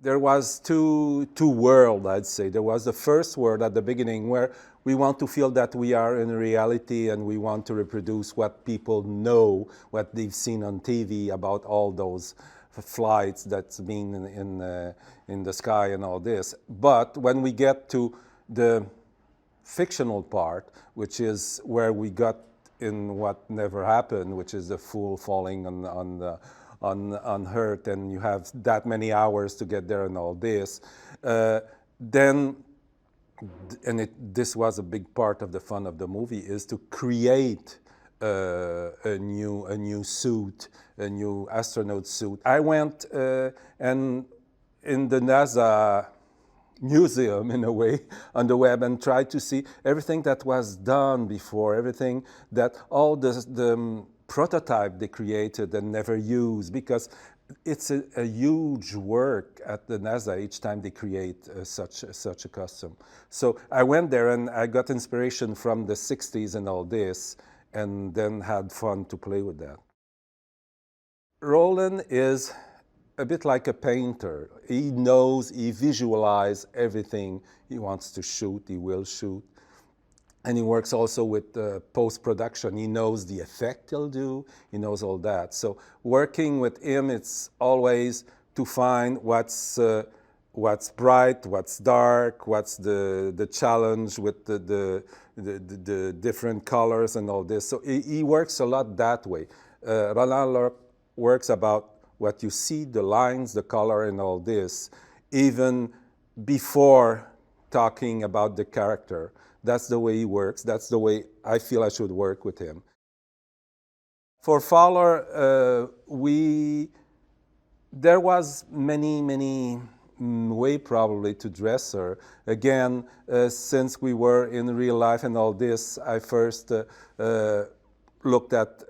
There was two worlds, I'd say. There was the first world at the beginning where we want to feel that we are in reality and we want to reproduce what people know, what they've seen on TV about all those flights that's been in the sky and all this. But when we get to the fictional part, which is where we got in what never happened, which is the fool falling on Earth, and you have that many hours to get there and all this, then, and this was a big part of the fun of the movie, is to create a new suit, a new astronaut suit. I went and in the NASA museum, in a way, on the web, and tried to see everything that was done before, everything that all the prototype they created and never used, because it's a huge work at the NASA each time they create such a custom. So I went there and I got inspiration from the 60s and all this, and then had fun to play with that. Roland is a bit like a painter. He knows, he visualizes everything he wants to shoot, he will shoot. And he works also with post-production. He knows the effect he'll do, he knows all that. So working with him, it's always to find what's bright, what's dark, what's the challenge with the different colors and all this. So he works a lot that way. Roland works about what you see, the lines, the color and all this, even before talking about the character. That's the way he works. That's the way I feel I should work with him. For Fowler, there was many way probably to dress her. Again, since we were in real life and all this, I first looked at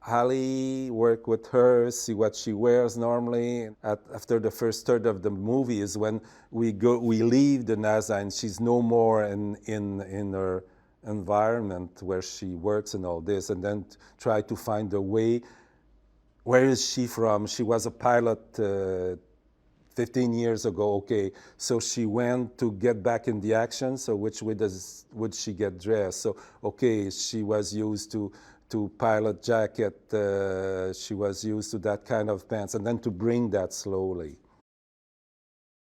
Hallie, work with her, see what she wears normally. After the first third of the movie is when we leave the NASA and she's no more in her environment where she works and all this, and then try to find a way. Where is she from? She was a pilot 15 years ago, okay. So she went to get back in the action, so which way would she get dressed? So, okay, she was used to pilot jacket, she was used to that kind of pants, and then to bring that slowly.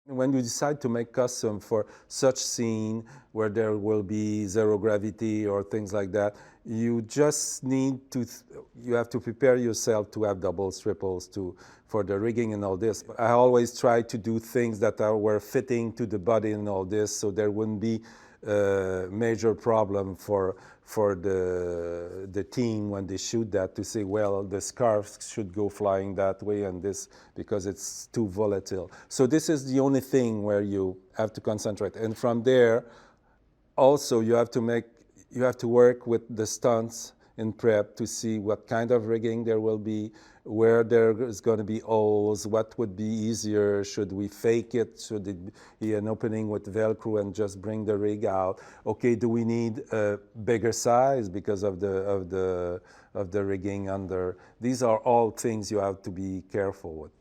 When you decide to make custom for such scene where there will be zero gravity or things like that, you just need to, you have to prepare yourself to have doubles, triples for the rigging and all this. I always try to do things that were fitting to the body and all this, so there wouldn't be major problem for the team when they shoot that, to say, well, the scarf should go flying that way and this, because it's too volatile. So this is the only thing where you have to concentrate. And from there, also you have to work with the stunts in prep to see what kind of rigging there will be, where there is going to be holes, what would be easier, should we fake it, should it be an opening with Velcro and just bring the rig out? Okay, do we need a bigger size because of the rigging under? These are all things you have to be careful with.